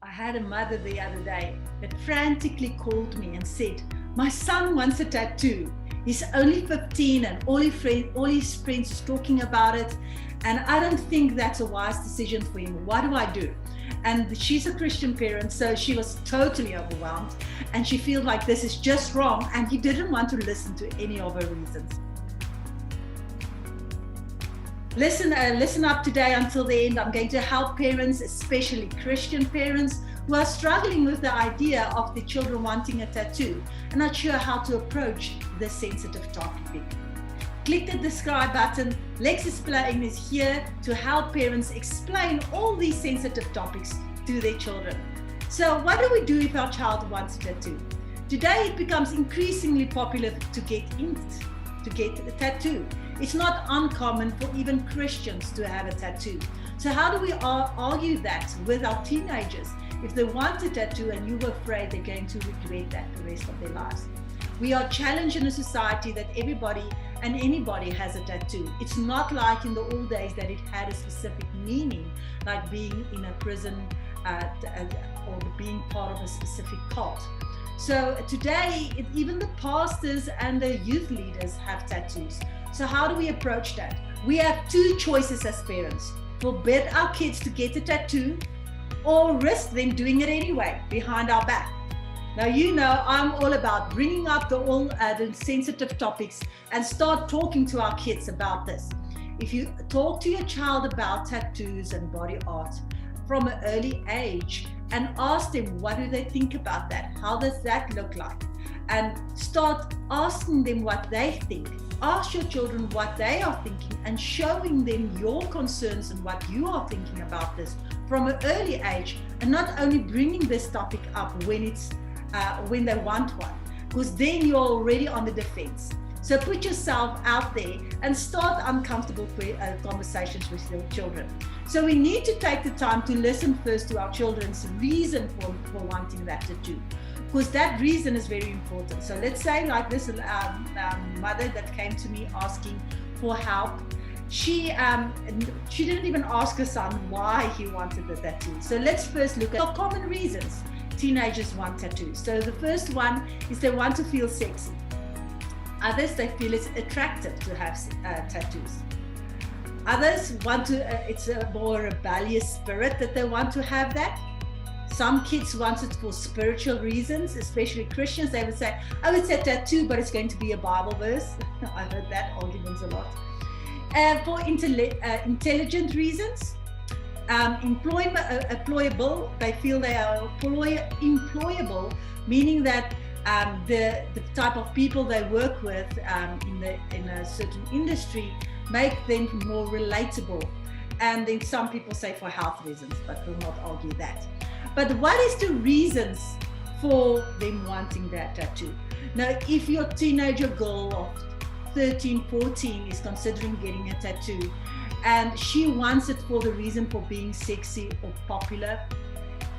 I had a mother the other day that frantically called me and said, my son wants a tattoo. He's only 15 and all his friends is talking about it. And I don't think that's a wise decision for him. What do I do? And she's a Christian parent, so she was totally overwhelmed. And she feels like this is just wrong. And he didn't want to listen to any of her reasons. Listen up today until the end. I'm going to help parents, especially Christian parents, who are struggling with the idea of their children wanting a tattoo and not sure how to approach this sensitive topic. Click the subscribe button. Lex Explain is here to help parents explain all these sensitive topics to their children. So what do we do if our child wants a tattoo? Today it becomes increasingly popular to get a tattoo. It's not uncommon for even Christians to have a tattoo. So how do we argue that with our teenagers if they want a tattoo and you're afraid they're going to regret that the rest of their lives? We are challenged in a society that everybody and anybody has a tattoo. It's not like in the old days that it had a specific meaning, like being in a prison or being part of a specific cult. So today, even the pastors and the youth leaders have tattoos. So how do we approach that? We have two choices as parents: forbid our kids to get a tattoo or risk them doing it anyway behind our back. Now, you know, I'm all about bringing up the sensitive topics and start talking to our kids about this. If you talk to your child about tattoos and body art from an early age and ask them, what do they think about that? How does that look like? And start asking them what they think. Ask your children what they are thinking and showing them your concerns and what you are thinking about this from an early age, and not only bringing this topic up when they want one, because then you're already on the defense. So put yourself out there and start uncomfortable conversations with your children. So we need to take the time to listen first to our children's reason for wanting that tattoo, because that reason is very important. So let's say like this mother that came to me asking for help. She didn't even ask her son why he wanted the tattoo. So let's first look at common reasons teenagers want tattoos. So the first one is they want to feel sexy. Others, they feel it's attractive to have tattoos. Others want to, it's a more rebellious spirit that they want to have that. Some kids want it for spiritual reasons, especially Christians. They would say, oh, it's a tattoo, but it's going to be a Bible verse. I've heard that arguments a lot. For intelligent reasons, employable, they feel they are employable, meaning that the type of people they work with in a certain industry make them more relatable. And then some people say for health reasons, but we'll not argue that. But what is the reasons for them wanting that tattoo? Now, if your teenager girl of 13, 14 is considering getting a tattoo and she wants it for the reason for being sexy or popular,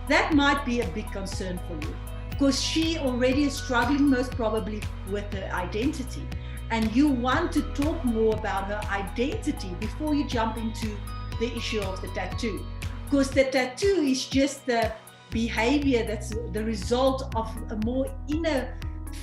that might be a big concern for you, because she already is struggling most probably with her identity, and you want to talk more about her identity before you jump into the issue of the tattoo, because the tattoo is just the behavior that's the result of a more inner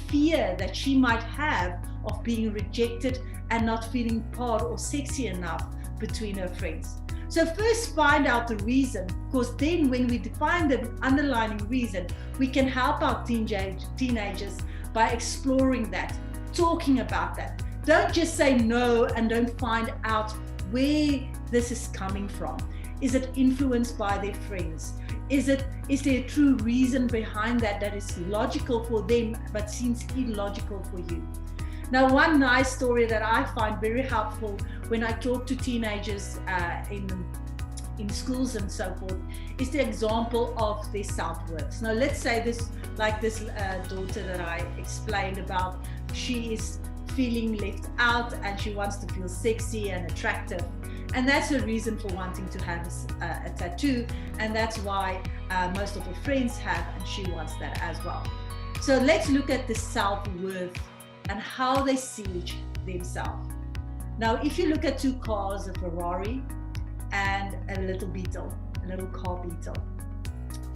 fear that she might have of being rejected and not feeling part or sexy enough between her friends. So first find out the reason, because then when we define the underlying reason, we can help our teenagers by exploring that, talking about that. Don't just say no and don't find out where this is coming from. Is it influenced by their friends? Is there a true reason behind that is logical for them but seems illogical for you? Now, one nice story that I find very helpful when I talk to teenagers in schools and so forth is the example of their self-worth. Now, let's say this daughter that I explained about, she is feeling left out and she wants to feel sexy and attractive. And that's a reason for wanting to have a tattoo. And that's why most of her friends have, and she wants that as well. So let's look at the self-worth and how they see themselves. Now, if you look at two cars, a Ferrari and a little Beetle, a little car Beetle,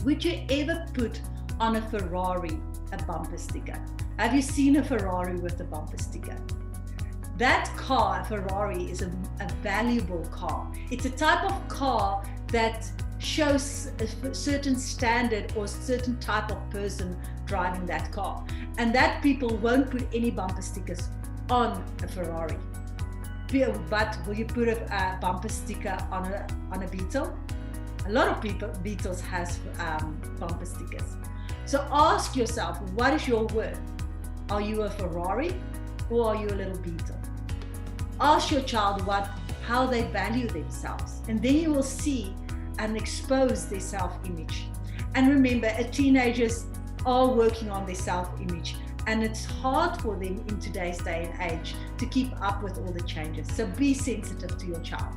Would you ever put on a Ferrari a bumper sticker? Have you seen a Ferrari with a bumper sticker? That car, a Ferrari, is a valuable car. It's a type of car that shows a certain standard or a certain type of person driving that car. And that people won't put any bumper stickers on a Ferrari. But will you put a bumper sticker on a Beetle? A lot of Beetles has bumper stickers. So ask yourself, what is your worth? Are you a Ferrari or are you a little Beetle? Ask your child how they value themselves, and then you will see and expose their self-image. And remember, teenagers are working on their self-image, and it's hard for them in today's day and age to keep up with all the changes. So be sensitive to your child.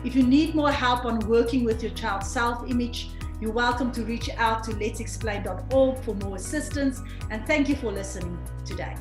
If you need more help on working with your child's self-image, you're welcome to reach out to letsexplain.org for more assistance. And thank you for listening today.